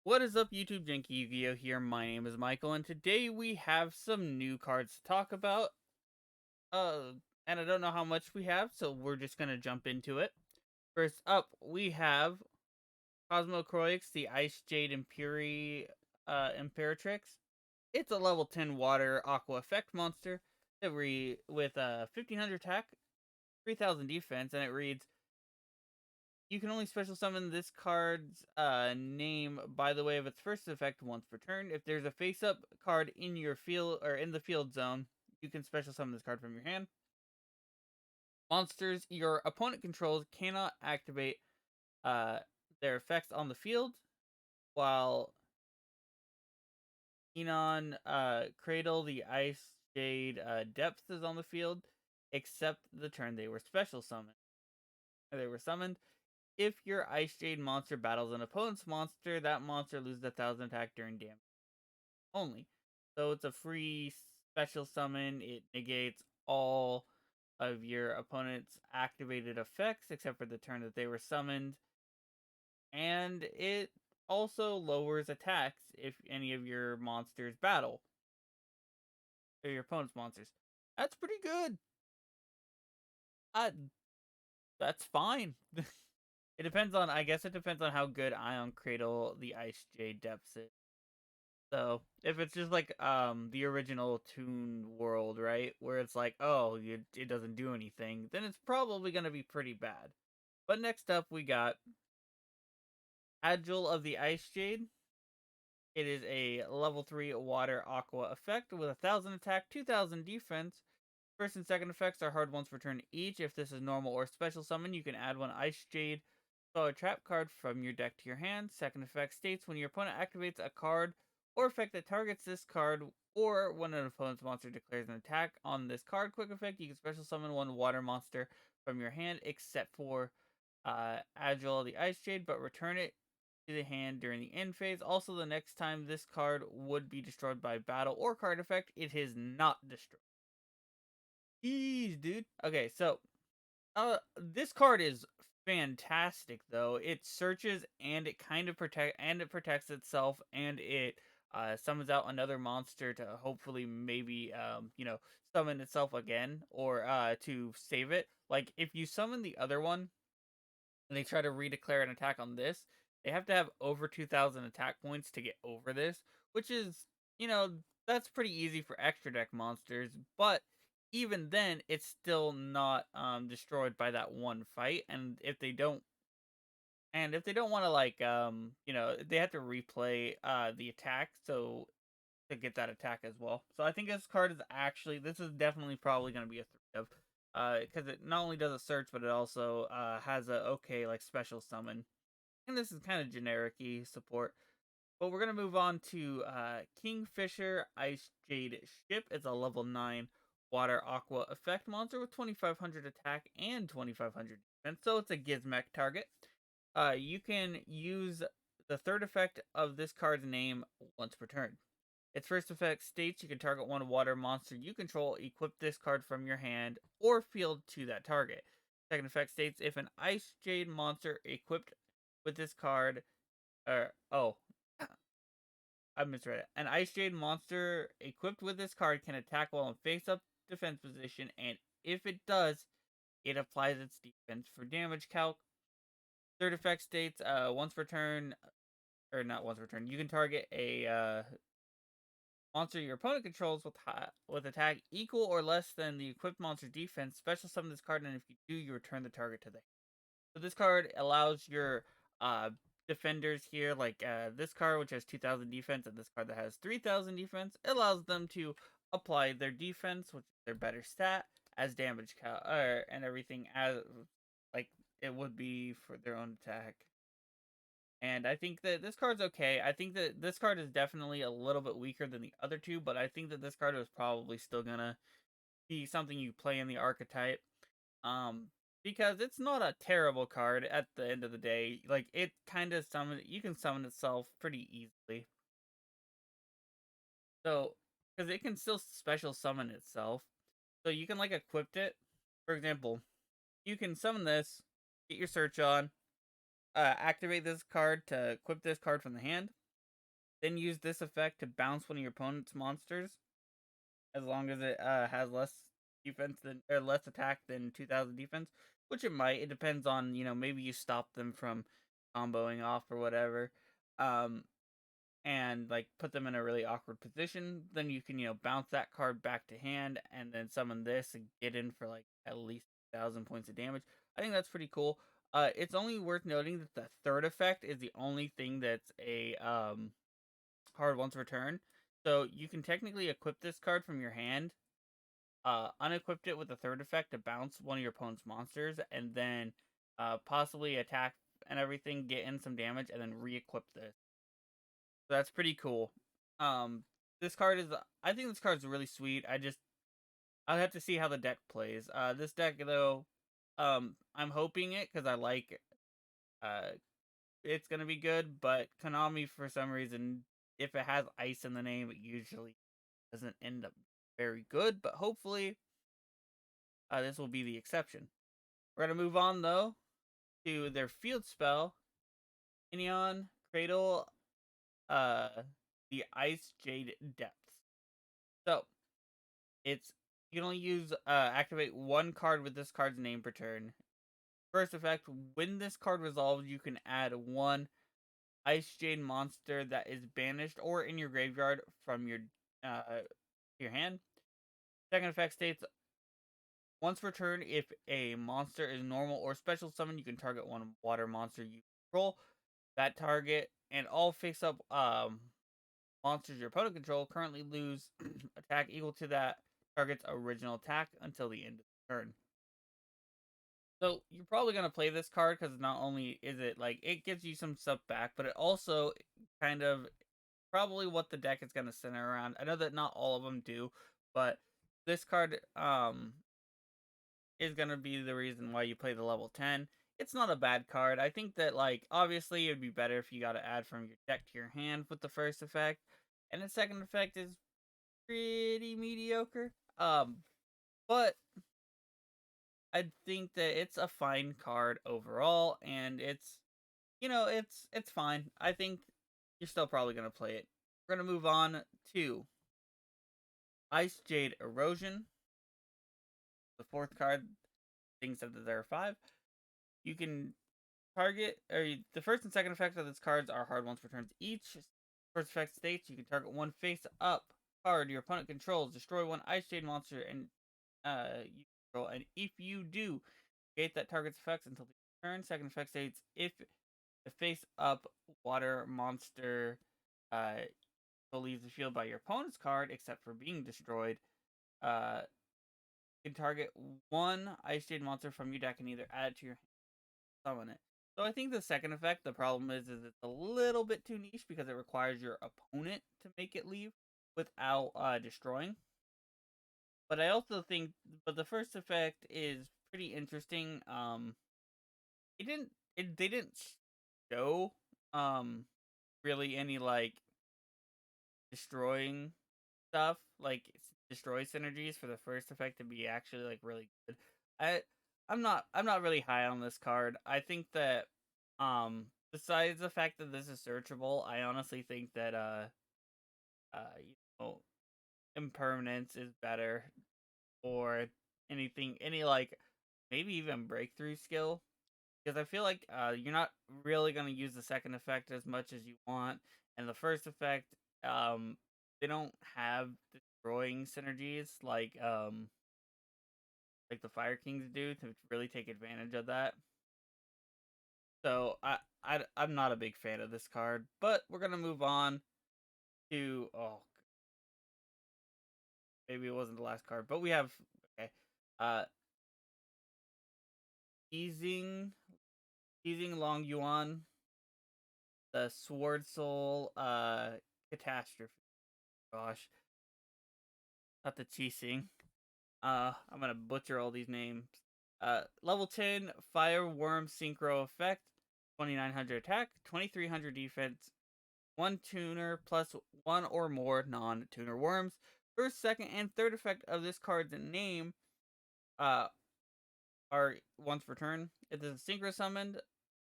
What is up, YouTube? JankyYGO here. My name is Michael, and today we have some new cards to talk about. Uh, and I don't know how much we have, so we're just gonna jump into it. First up, we have Cosmocroix, the Icejade Imperatrix. It's a level 10 water aqua effect monster that with 1500 attack, 3000 defense, and it reads, you can only special summon this card's name by the way of its first effect once per turn. If there's a face-up card in your field or in the field zone, you can special summon this card from your hand. Monsters your opponent controls cannot activate uh, their effects on the field, while Inion, Cradel, the Icejade Depths is on the field, except the turn they were special summoned. They were summoned. If your Icejade monster battles an opponent's monster, that monster loses 1000 attack during damage only. So it's a free special summon. It negates all of your opponent's activated effects except for the turn that they were summoned. And it also lowers attacks if any of your monsters battle. Or your opponent's monsters. That's pretty good. Uh, that's fine. It depends on, I guess it depends on how good Ion Cradle the Icejade Depths is. So if it's just like the original Toon world, right, where it's like, oh, it doesn't do anything, then it's probably gonna be pretty bad. But next up we got Agel of the Icejade. It is a level 3 water aqua effect with 1000 attack, 2000 defense. First and second effects are hard ones per turn each. If this is normal or special summon, you can add one Icejade spell or trap card from your deck to your hand. Second effect states when your opponent activates a card or effect that targets this card, or when an opponent's monster declares an attack on this card, quick effect, you can special summon one water monster from your hand, except for Agile the Icejade, but return it to the hand during the end phase. Also, the next time this card would be destroyed by battle or card effect, it is not destroyed. Jeez, dude. Okay, so this card is fantastic though. It searches and it kind of protects itself, and it summons out another monster to hopefully maybe summon itself again, or to save it. Like if you summon the other one and they try to redeclare an attack on this, they have to have over 2000 attack points to get over this, which is, you know, that's pretty easy for extra deck monsters, but even then it's still not destroyed by that one fight. And if they don't want to, like, they have to replay the attack so to get that attack as well. So I think this is definitely probably going to be a 3 of, because it not only does a search, but it also has a okay, like, special summon. And this is kind of generic-y support. But we're going to move on to Kingfisher Icejade Ship. It's a level 9 water aqua effect monster with 2500 attack and 2500 defense. So it's a Gizmech target. You can use the third effect of this card's name once per turn. Its first effect states you can target one water monster you control, equip this card from your hand or field to that target. Second effect states if an Icejade monster equipped with this card, I misread it. An Icejade monster equipped with this card can attack while in face-up defense position, and if it does, it applies its defense for damage calc. Third effect states once per turn, or not once per turn, you can target a monster your opponent controls with attack equal or less than the equipped monster's defense. Special summon this card, and if you do, you return the target to the hand. So this card allows your defenders here, like this card which has 2000 defense and this card that has 3000 defense, it allows them to apply their defense, which is their better stat, as damage and everything as like it would be for their own attack. And I think that this card's okay. I think that this card is definitely a little bit weaker than the other two, but I think that this card is probably still gonna be something you play in the archetype. Because it's not a terrible card at the end of the day. Like, it kind of you can summon itself pretty easily. So, because it can still special summon itself. So you can, like, equip it. For example, you can summon this, get your search on, activate this card to equip this card from the hand. Then use this effect to bounce one of your opponent's monsters, as long as it has less defense than or less attack than 2,000 defense, which it might. It depends on maybe you stop them from comboing off or whatever, and like put them in a really awkward position. Then you can bounce that card back to hand and then summon this and get in for like at least 1,000 points of damage. I think that's pretty cool. It's only worth noting that the third effect is the only thing that's a hard once per turn. So you can technically equip this card from your hand, unequipped it with the third effect to bounce one of your opponent's monsters, and then possibly attack and everything, get in some damage, and then re-equip this. So that's pretty cool. This card is, I think this card is really sweet. I'll have to see how the deck plays. This deck though, I'm hoping it because I like it's gonna be good, but Konami for some reason, if it has ice in the name, it usually doesn't end up very good. But hopefully, this will be the exception. We're gonna move on though to their field spell, Inion, Cradel, the Icejade Depths. So it's you can only use activate one card with this card's name per turn. First effect, when this card resolves, you can add one Icejade monster that is banished or in your graveyard from your hand. Second effect states, once per turn, if a monster is normal or special summon, you can target one water monster you control. That target and all face-up monsters your opponent control currently lose attack equal to that target's original attack until the end of the turn. So you're probably going to play this card because not only is it like it gives you some stuff back, but it also kind of probably what the deck is going to center around. I know that not all of them do, but this card is going to be the reason why you play the level 10. It's not a bad card. I think that like obviously it would be better if you got to add from your deck to your hand with the first effect, and the second effect is pretty mediocre. But I think that it's a fine card overall, and it's fine. I think you're still probably gonna play it. We're gonna move on to Icejade Erosion, the fourth card. Things that there are 5. You can target, or the first and second effect of this cards are hard ones for turns each. First effect states you can target one face-up card your opponent controls, destroy one Icejade monster, and you control, and if you do, negate that target's effects until the turn. Second effect states if the face-up water monster leaves the field by your opponent's card, except for being destroyed, you can target one Icejade monster from your deck and either add it to your hand or summon it. So I think the second effect, the problem is it's a little bit too niche because it requires your opponent to make it leave without destroying. But I also think, but the first effect is pretty interesting. They didn't show really any like destroying stuff, like destroy synergies for the first effect to be actually like really good. I'm not really high on this card. I think that besides the fact that this is searchable, I honestly think that you know impermanence is better, or any like maybe even breakthrough skill, because I feel like you're not really gonna use the second effect as much as you want, and the first effect they don't have destroying synergies like the Fire Kings do to really take advantage of that. So I'm not a big fan of this card, but we're gonna move on to maybe it wasn't the last card, but we have okay. Uh Qixing Long Yuan, the Swordsoul Catastrophe. Gosh, not the Qixing. I'm gonna butcher all these names. Level 10 Fire Worm Synchro effect, 2900 attack, 2300 defense, 1 tuner plus 1 or more non-tuner worms. First, second, and third effect of this card's name uh are once per turn. If this is synchro summoned,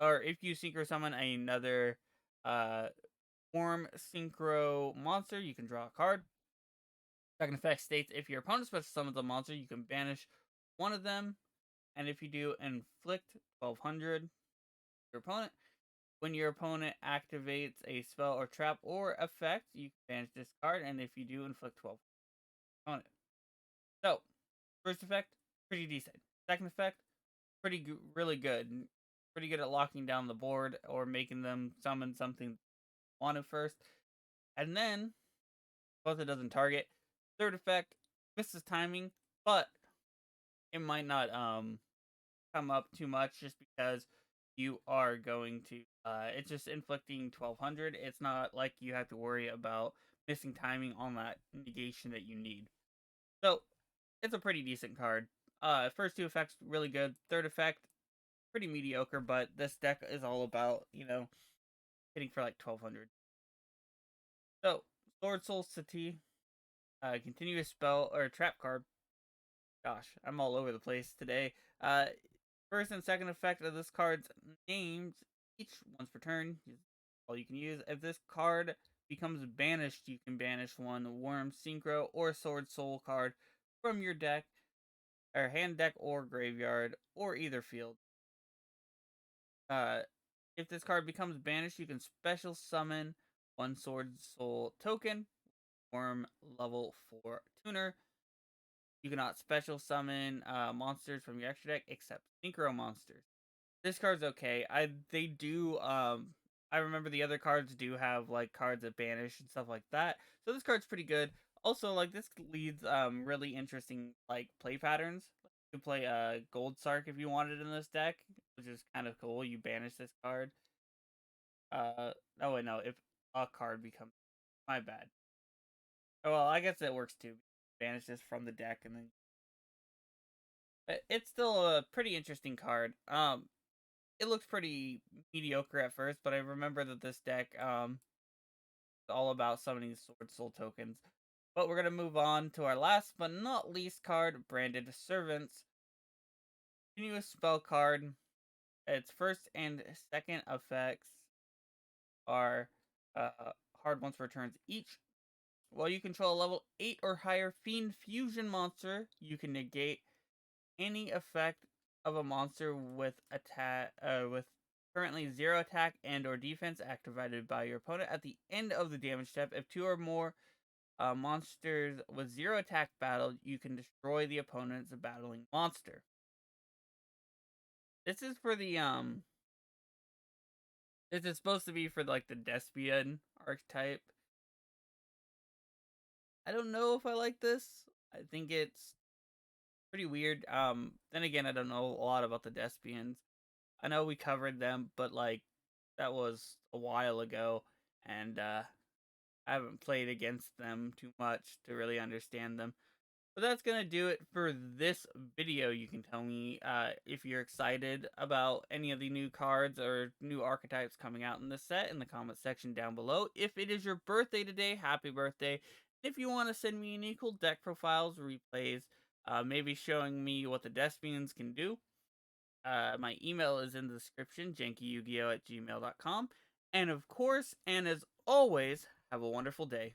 or if you synchro summon another Warm Synchro monster, you can draw a card. Second effect states if your opponent special summons a monster, you can banish one of them. And if you do, inflict 1200 your opponent. When your opponent activates a spell or trap or effect, you can banish this card. And if you do, inflict 12 opponent. So, first effect, pretty decent. Second effect, really good. Pretty good at locking down the board or making them summon something wanted first. And then, plus it doesn't target. Third effect, misses timing, but it might not come up too much just because you are going to it's just inflicting 1200. It's not like you have to worry about missing timing on that negation that you need. So it's a pretty decent card. First two effects really good. Third effect pretty mediocre, but this deck is all about, hitting for like 1200. So Swordsoul Sati, continuous spell or trap card. Gosh, I'm all over the place today. First and second effect of this card's names each once per turn. All you can use. If this card becomes banished, you can banish one Worm Synchro or Swordsoul card from your deck, or hand, deck, or graveyard, or either field. If this card becomes banished, you can special summon one Swordsoul token, Worm level 4 tuner. You cannot special summon monsters from your extra deck except synchro monsters. This card's okay. I remember the other cards do have like cards that banish and stuff like that. So this card's pretty good. Also, like this leads really interesting like play patterns. You can play Gold Sark if you wanted in this deck, which is kind of cool. You banish this card. Oh wait, no, if a card becomes, my bad. Oh well, I guess it works too. Banish this from the deck and then it's still a pretty interesting card. It looks pretty mediocre at first, but I remember that this deck is all about summoning Swordsoul tokens. But we're gonna move on to our last but not least card, Branded Servants. Continuous spell card. Its first and second effects are hard once per turns each. While you control a level 8 or higher Fiend Fusion monster, you can negate any effect of a monster with currently 0 attack and or defense activated by your opponent at the end of the damage step. If 2 or more monsters with 0 attack battle, you can destroy the opponent's battling monster. This is for the this is supposed to be for like the Despian archetype. I don't know if I like this. I think it's pretty weird. Then again, I don't know a lot about the Despians. I know we covered them, but like that was a while ago, and I haven't played against them too much to really understand them. But that's gonna do it for this video. You can tell me if you're excited about any of the new cards or new archetypes coming out in this set in the comment section down below. If it is your birthday today, happy birthday. If you want to send me any cool deck profiles, replays, maybe showing me what the Despians can do, my email is in the description, JankyYGO@gmail.com. And of course, and as always, have a wonderful day.